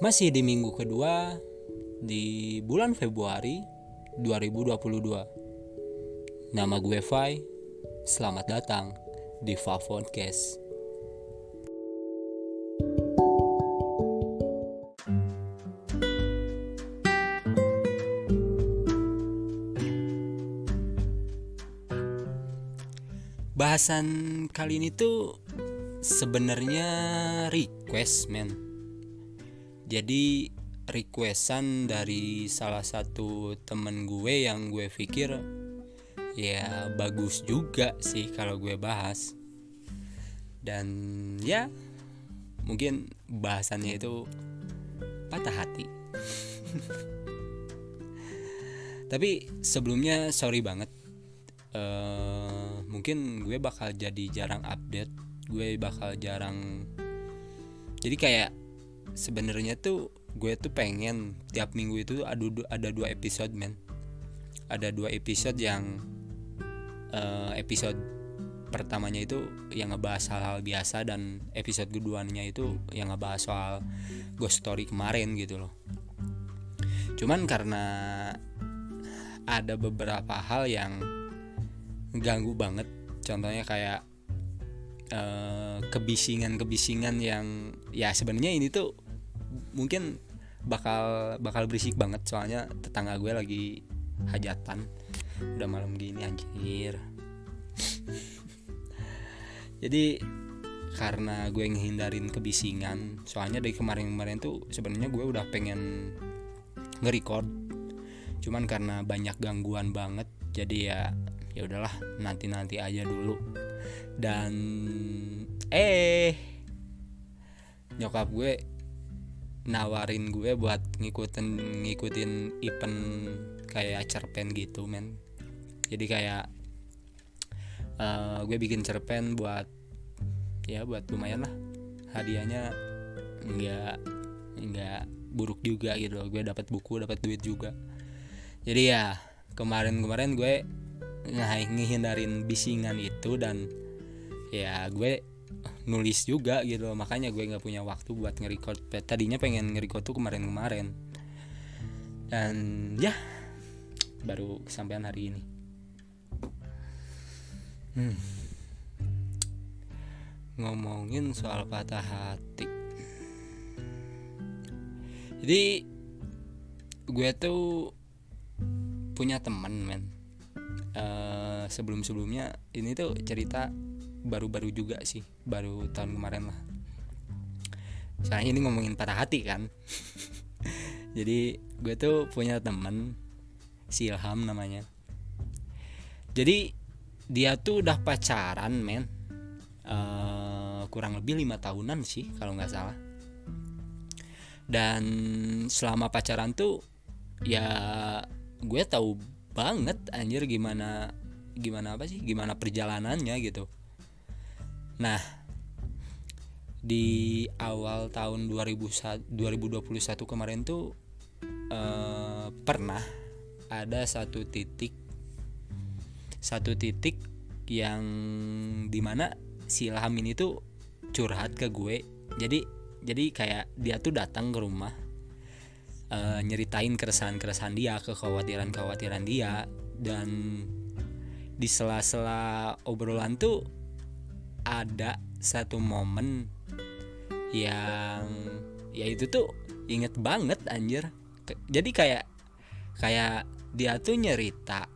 Masih di minggu kedua di bulan Februari 2022. Nama gue Fai. Selamat datang di Fa Podcast. Bahasan kali ini tuh sebenarnya request, men. Jadi requestan dari salah satu temen gue yang gue pikir ya bagus juga sih kalau gue bahas. Dan ya mungkin bahasannya itu patah hati. Tapi sebelumnya sorry banget. Mungkin gue bakal jadi jarang update. Gue bakal jarang. Jadi kayak sebenarnya tuh gue tuh pengen tiap minggu itu ada 2 episode, men. Ada 2 episode yang episode pertamanya itu yang ngebahas hal-hal biasa, dan episode keduanya itu yang ngebahas soal ghost story kemarin gitu loh. Cuman karena ada beberapa hal yang ganggu banget, contohnya kayak kebisingan yang ya sebenarnya ini tuh mungkin bakal berisik banget, soalnya tetangga gue lagi hajatan udah malam gini anjir. Jadi karena gue ngehindarin kebisingan, soalnya dari kemarin tuh sebenarnya gue udah pengen nge-record, cuman karena banyak gangguan banget, jadi ya udahlah, nanti aja dulu. Dan nyokap gue nawarin gue buat ngikutin event kayak cerpen gitu, men. Jadi kayak gue bikin cerpen buat lumayan lah, hadiahnya nggak buruk juga gitu loh. Gue dapat buku, dapat duit juga. Jadi ya kemarin gue ngehindarin bisingan itu, dan ya gue nulis juga gitu loh. Makanya gue nggak punya waktu buat nge-record. Tadinya pengen nge-record tuh kemarin, dan ya baru kesampaian hari ini. Ngomongin soal patah hati, jadi gue tuh punya teman, men. Sebelumnya ini tuh cerita baru juga sih, baru tahun kemarin lah. Soalnya ini ngomongin patah hati kan. Jadi gue tuh punya teman, si Ilham namanya. Jadi dia tuh udah pacaran, men. Kurang lebih 5 tahunan sih kalau nggak salah. Dan selama pacaran tuh ya gue tahu banget anjir gimana perjalanannya gitu. Nah, di awal tahun 2021 kemarin tuh pernah ada satu titik yang dimana si Ilham ini tuh curhat ke gue. Jadi kayak dia tuh datang ke rumah, nyeritain keresahan dia, kekhawatiran dia. Dan di sela-sela obrolan tuh ada satu momen yang ya itu tuh inget banget anjir. Jadi kayak dia tuh nyerita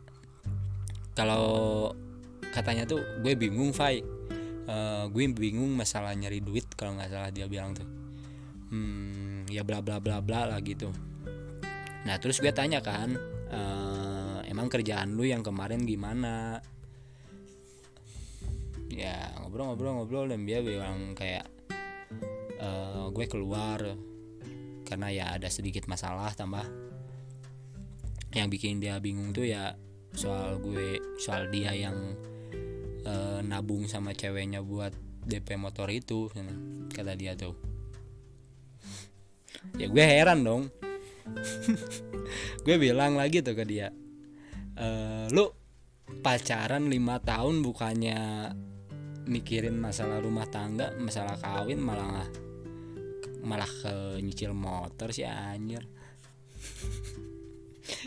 kalau katanya tuh, gue bingung, Fai. Gue bingung masalah nyari duit kalau nggak salah dia bilang tuh. Ya bla bla bla bla lah gitu. Nah terus gue tanya kan, emang kerjaan lu yang kemarin gimana? Ya ngobrol dan dia bilang kayak gue keluar karena ya ada sedikit masalah tambah. Yang bikin dia bingung tuh ya soal dia yang nabung sama ceweknya buat DP motor itu, kata dia tuh. Ya gue heran dong. Gue bilang lagi tuh ke dia, lu pacaran 5 tahun bukannya mikirin masalah rumah tangga, masalah kawin, malah ke nyicil motor sih anjir.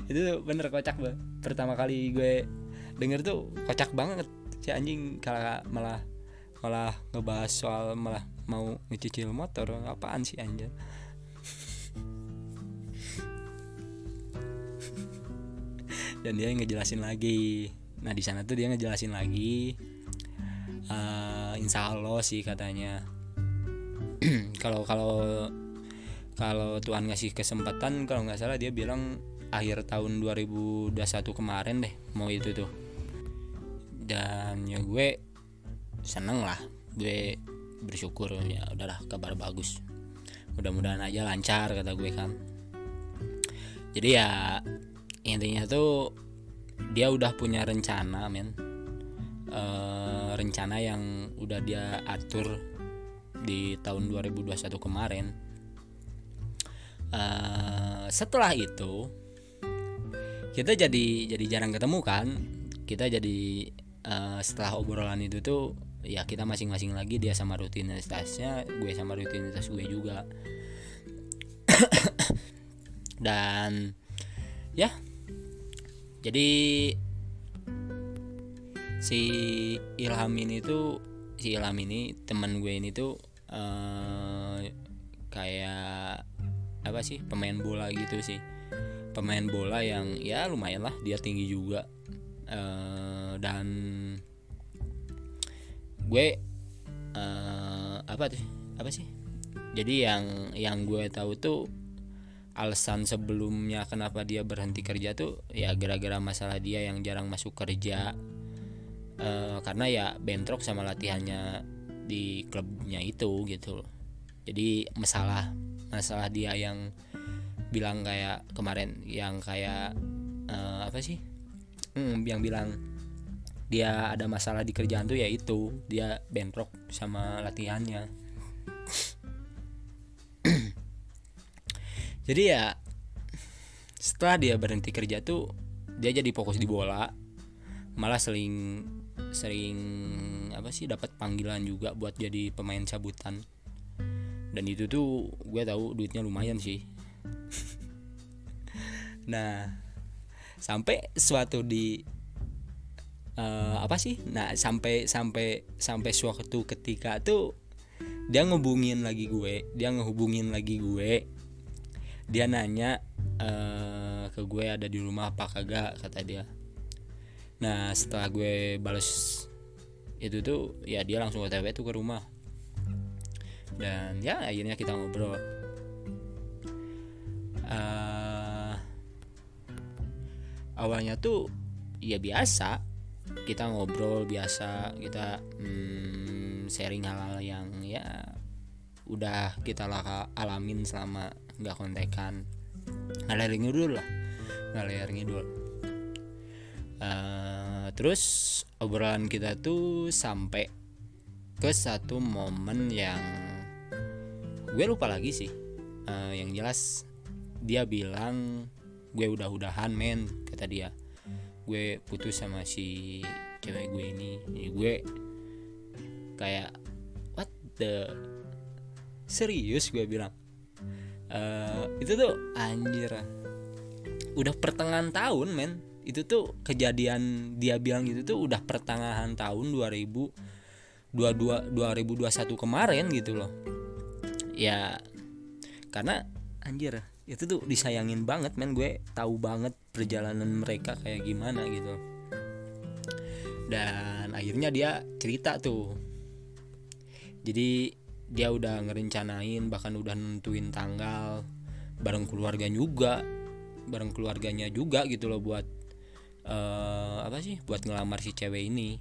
Itu tuh bener kocak banget. Pertama kali gue denger tuh kocak banget si anjing, kalau malah ngebahas soal malah mau ngecicil motor. Apaan sih anjir. Dan dia ngejelasin lagi. Nah di sana tuh dia ngejelasin lagi, insya Allah sih katanya kalau Tuhan ngasih kesempatan, kalau nggak salah dia bilang akhir tahun 2021 kemarin deh mau itu tuh. Dan ya gue seneng lah, gue bersyukur, ya udahlah kabar bagus, mudah-mudahan aja lancar kata gue kan. Jadi ya intinya tuh dia udah punya rencana men, rencana yang udah dia atur di tahun 2021 kemarin. Setelah itu kita jadi jarang ketemu kan. Kita jadi setelah obrolan itu tuh ya kita masing-masing lagi, dia sama rutinitasnya, gue sama rutinitas gue juga. Dan ya jadi si Ilham ini teman gue ini tuh kayak apa sih, pemain bola gitu sih, pemain bola yang ya lumayan lah, dia tinggi juga. Dan gue apa sih jadi yang gue tahu tuh alasan sebelumnya kenapa dia berhenti kerja tuh ya gara-gara masalah dia yang jarang masuk kerja, karena ya bentrok sama latihannya di klubnya itu gitu. Jadi masalah dia yang bilang kayak kemarin, yang kayak yang bilang dia ada masalah di kerjaan tuh, ya itu dia bentrok sama latihannya. Jadi ya setelah dia berhenti kerja tuh dia jadi fokus di bola, malah sering dapat panggilan juga buat jadi pemain cabutan. Dan itu tuh gue tahu duitnya lumayan sih. Nah sampai suatu sampai suatu ketika tuh dia ngehubungin lagi gue, dia nanya ke gue ada di rumah apa kagak, kata dia. Nah setelah gue bales itu tuh ya dia langsung OTW tuh ke rumah. Dan ya akhirnya kita ngobrol. Awalnya tuh ya biasa, kita ngobrol biasa, kita sharing hal-hal yang ya udah kita alamin selama nggak kontekan, ngalir ngidul. Terus obrolan kita tuh sampai ke satu momen yang gue lupa lagi sih. Yang jelas dia bilang gue udahan men, kata dia. Gue putus sama si cewek gue ini. Jadi gue kayak what the, serius gue bilang. Itu tuh anjir, udah pertengahan tahun men. Itu tuh kejadian dia bilang gitu tuh udah pertengahan tahun 2021 kemarin gitu loh. Ya karena anjir itu tuh disayangin banget men, gue tahu banget perjalanan mereka kayak gimana gitu. Dan akhirnya dia cerita tuh. Jadi dia udah ngerencanain, bahkan udah nentuin tanggal bareng keluarganya juga gitu loh buat buat ngelamar si cewek ini.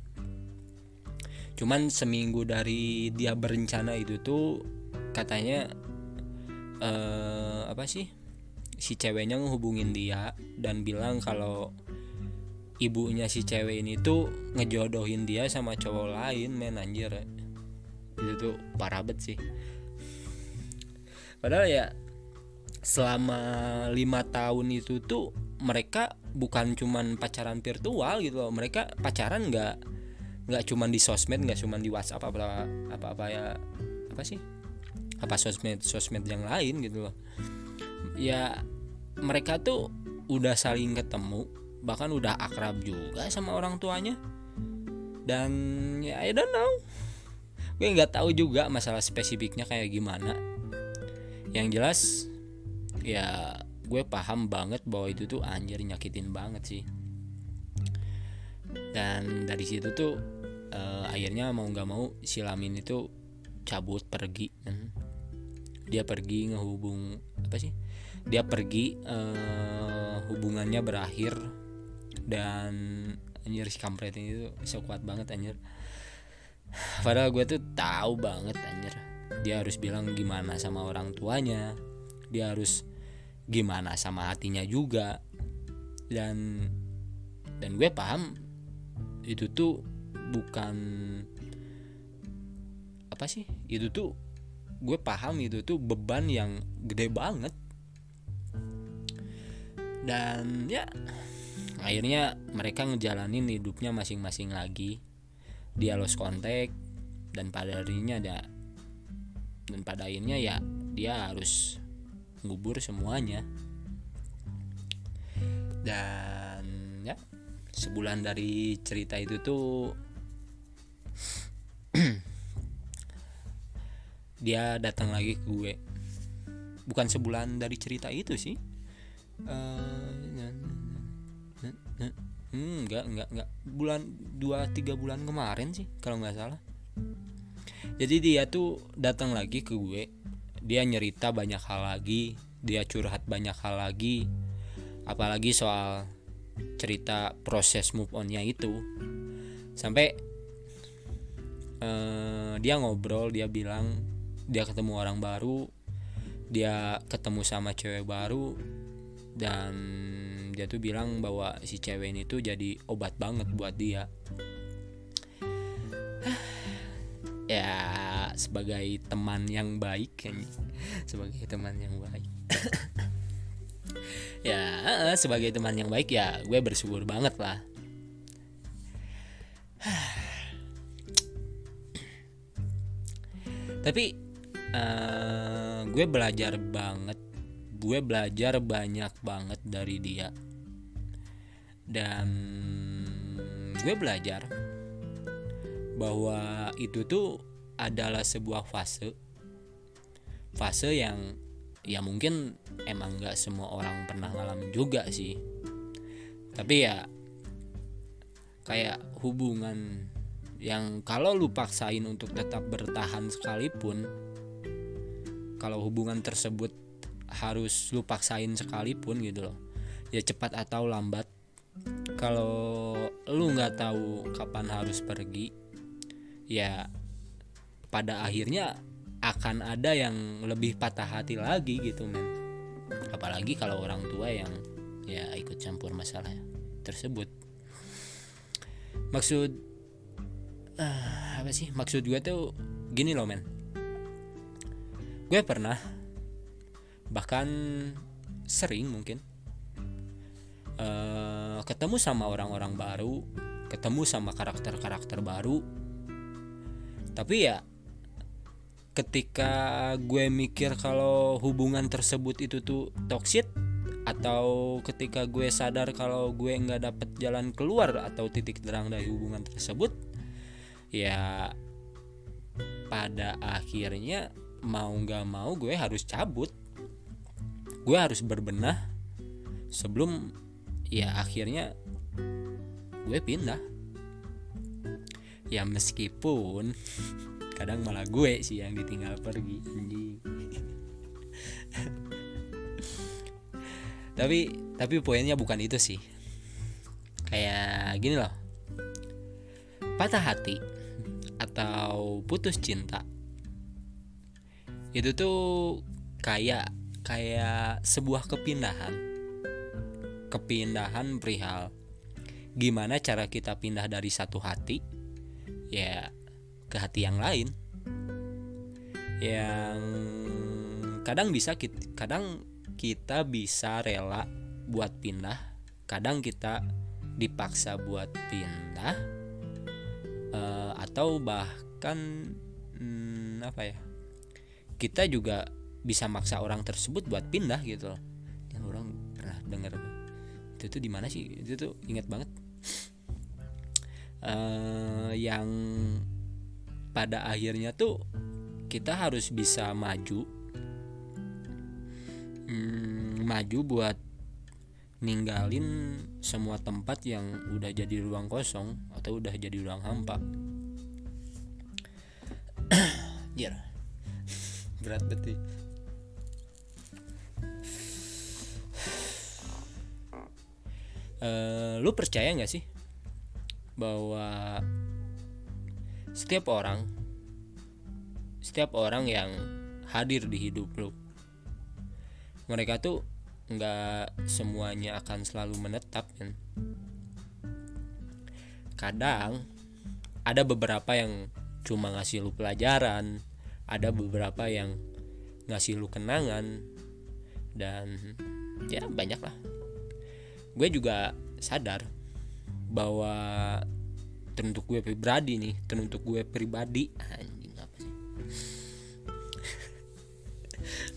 Cuman seminggu dari dia berencana itu tuh katanya si ceweknya ngehubungin dia dan bilang kalau ibunya si cewek ini tuh ngejodohin dia sama cowok lain men, anjir. Itu tuh parah banget sih. Padahal ya selama 5 tahun itu tuh mereka bukan cuman pacaran virtual gitu loh. Mereka pacaran nggak cuman di sosmed, nggak cuman di WhatsApp apa sosmed yang lain gitu loh. Ya mereka tuh udah saling ketemu, bahkan udah akrab juga sama orang tuanya. Dan ya I don't know, gue nggak tahu juga masalah spesifiknya kayak gimana. Yang jelas ya gue paham banget bahwa itu tuh anjir nyakitin banget sih. Dan dari situ tuh akhirnya mau nggak mau si Lamin itu cabut pergi. Dia pergi dia pergi, hubungannya berakhir. Dan anjir si kampret ini tuh bisa kuat banget anjir. Padahal gue tuh tahu banget anjir, dia harus bilang gimana sama orang tuanya, dia harus gimana sama hatinya juga. Dan gue paham itu tuh bukan apa sih, itu tuh gue paham itu tuh beban yang gede banget. Dan ya akhirnya mereka ngejalanin hidupnya masing-masing lagi. Dia lost contact dan pada akhirnya ya dia harus ngubur semuanya. Dan ya sebulan dari cerita itu tuh dia datang lagi ke gue. Bukan sebulan dari cerita itu sih, enggak bulan 2-3 bulan kemarin sih kalau nggak salah. Jadi dia tuh datang lagi ke gue, dia nyerita banyak hal lagi, dia curhat banyak hal lagi, apalagi soal cerita proses move onnya itu. Sampai dia ngobrol, dia bilang dia ketemu orang baru, dia ketemu sama cewek baru. Dan dia tuh bilang bahwa si cewek ini tuh jadi obat banget buat dia. Ya sebagai teman yang baik kan, sebagai teman yang baik ya sebagai teman yang baik ya gue bersyukur banget lah. Tapi gue belajar banyak banget dari dia. Dan gue belajar bahwa itu tuh adalah sebuah fase yang ya mungkin emang gak semua orang pernah ngalamin juga sih. Tapi ya kayak hubungan yang kalau lu paksain untuk tetap bertahan sekalipun, kalau hubungan tersebut harus lu paksain sekalipun gitu loh, ya cepat atau lambat, kalau lu nggak tahu kapan harus pergi, ya pada akhirnya akan ada yang lebih patah hati lagi gitu men. Apalagi kalau orang tua yang ya ikut campur masalah tersebut. Maksud gue tuh gini loh men. Gue pernah, bahkan sering mungkin ketemu sama orang-orang baru, ketemu sama karakter-karakter baru. Tapi ya ketika gue mikir kalau hubungan tersebut itu tuh toxic, atau ketika gue sadar kalau gue nggak dapet jalan keluar atau titik terang dari hubungan tersebut, ya pada akhirnya mau nggak mau gue harus cabut, gue harus berbenah sebelum ya akhirnya gue pindah. Ya meskipun kadang malah gue sih yang ditinggal pergi anjing. tapi poinnya bukan itu sih. Kayak gini loh, patah hati atau putus cinta itu tuh kayak sebuah kepindahan perihal gimana cara kita pindah dari satu hati ya ke hati yang lain, yang kadang kita bisa rela buat pindah, kadang kita dipaksa buat pindah, atau bahkan kita juga bisa maksa orang tersebut buat pindah gitu loh. Yang orang pernah dengar itu tuh di mana sih, itu tuh ingat banget, yang pada akhirnya tuh kita harus bisa maju, maju buat ninggalin semua tempat yang udah jadi ruang kosong atau udah jadi ruang hampa. Jir, berat betul. Lu percaya nggak sih bahwa setiap orang yang hadir di hidup lu, mereka tuh nggak semuanya akan selalu menetap kan? Kadang ada beberapa yang cuma ngasih lu pelajaran, ada beberapa yang ngasih lu kenangan, dan ya banyak lah. Gue juga sadar bahwa teruntuk gue pribadi anjing apa sih,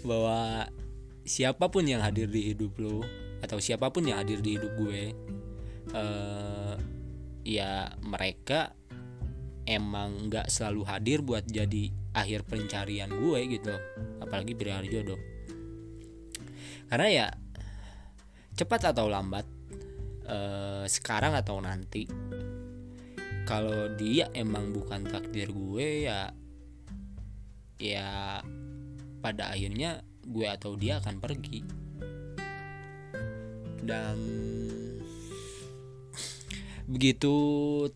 bahwa siapapun yang hadir di hidup lo atau siapapun yang hadir di hidup gue, ya mereka emang nggak selalu hadir buat jadi akhir pencarian gue gitu, apalagi berakhir jodoh. Karena ya cepat atau lambat, sekarang atau nanti, kalau dia emang bukan takdir gue, ya pada akhirnya gue atau dia akan pergi. Dan begitu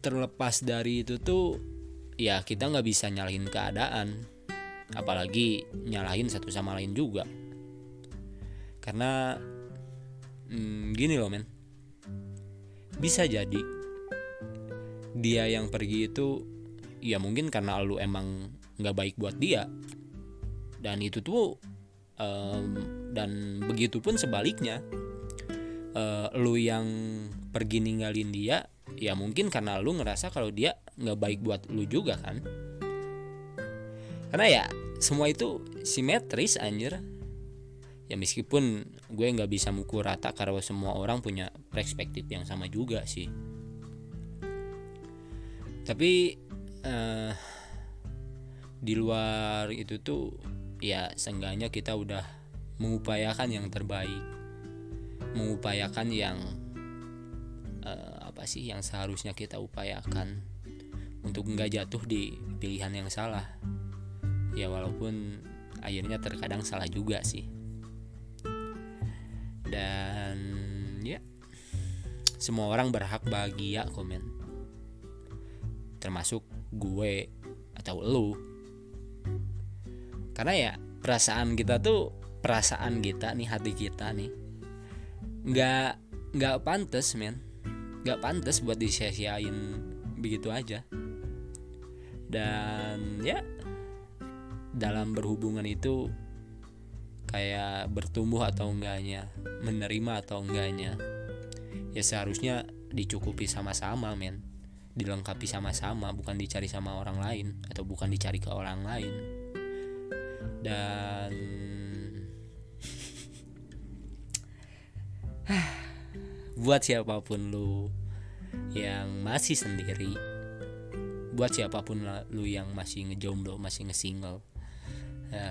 terlepas dari itu tuh, ya kita nggak bisa nyalahin keadaan, apalagi nyalahin satu sama lain juga. Karena gini loh men, bisa jadi dia yang pergi itu ya mungkin karena lu emang nggak baik buat dia, dan itu tuh dan begitu pun sebaliknya, lu yang pergi ninggalin dia ya mungkin karena lu ngerasa kalau dia nggak baik buat lu juga kan. Karena ya semua itu simetris anjir. Ya meskipun gue nggak bisa mukul rata karena semua orang punya perspektif yang sama juga sih. Tapi di luar itu tuh ya seenggaknya kita udah mengupayakan yang terbaik, mengupayakan yang apa sih yang seharusnya kita upayakan untuk nggak jatuh di pilihan yang salah. Ya walaupun akhirnya terkadang salah juga sih. Dan ya semua orang berhak bahagia komen, termasuk gue atau lu. Karena ya perasaan kita nih, hati kita nih nggak pantas men, nggak pantas buat disia-siain begitu aja. Dan ya dalam berhubungan itu kayak bertumbuh atau enggaknya, menerima atau enggaknya, ya seharusnya dicukupi sama-sama men, dilengkapi sama-sama, bukan dicari sama orang lain atau bukan dicari ke orang lain. Dan buat siapapun lu yang masih sendiri, buat siapapun lu yang masih ngejomblo, masih ngesingle,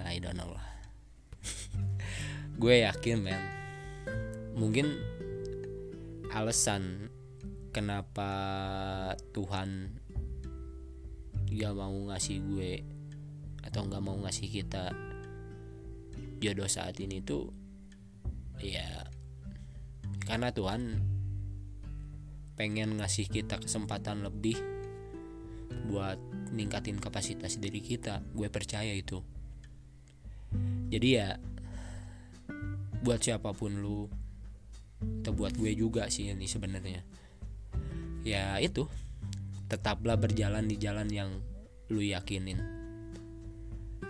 I don't know lah. Gue yakin men, mungkin alasan kenapa Tuhan gak mau ngasih gue atau gak mau ngasih kita jodoh saat ini tuh ya karena Tuhan pengen ngasih kita kesempatan lebih buat ningkatin kapasitas diri kita. Gue percaya itu. Jadi ya buat siapapun lu atau buat gue juga sih ini sebenarnya, ya itu, tetaplah berjalan di jalan yang lu yakinin.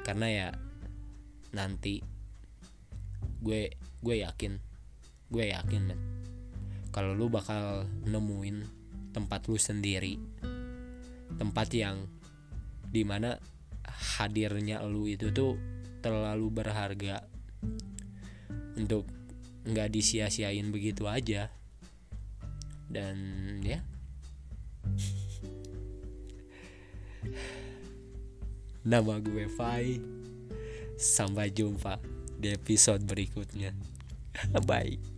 Karena ya nanti gue yakin men, kalau lu bakal nemuin tempat lu sendiri, tempat yang dimana hadirnya lu itu tuh terlalu berharga untuk nggak disia-siain begitu aja. Dan ya, nama gue Fai. Sampai jumpa di episode berikutnya. Bye.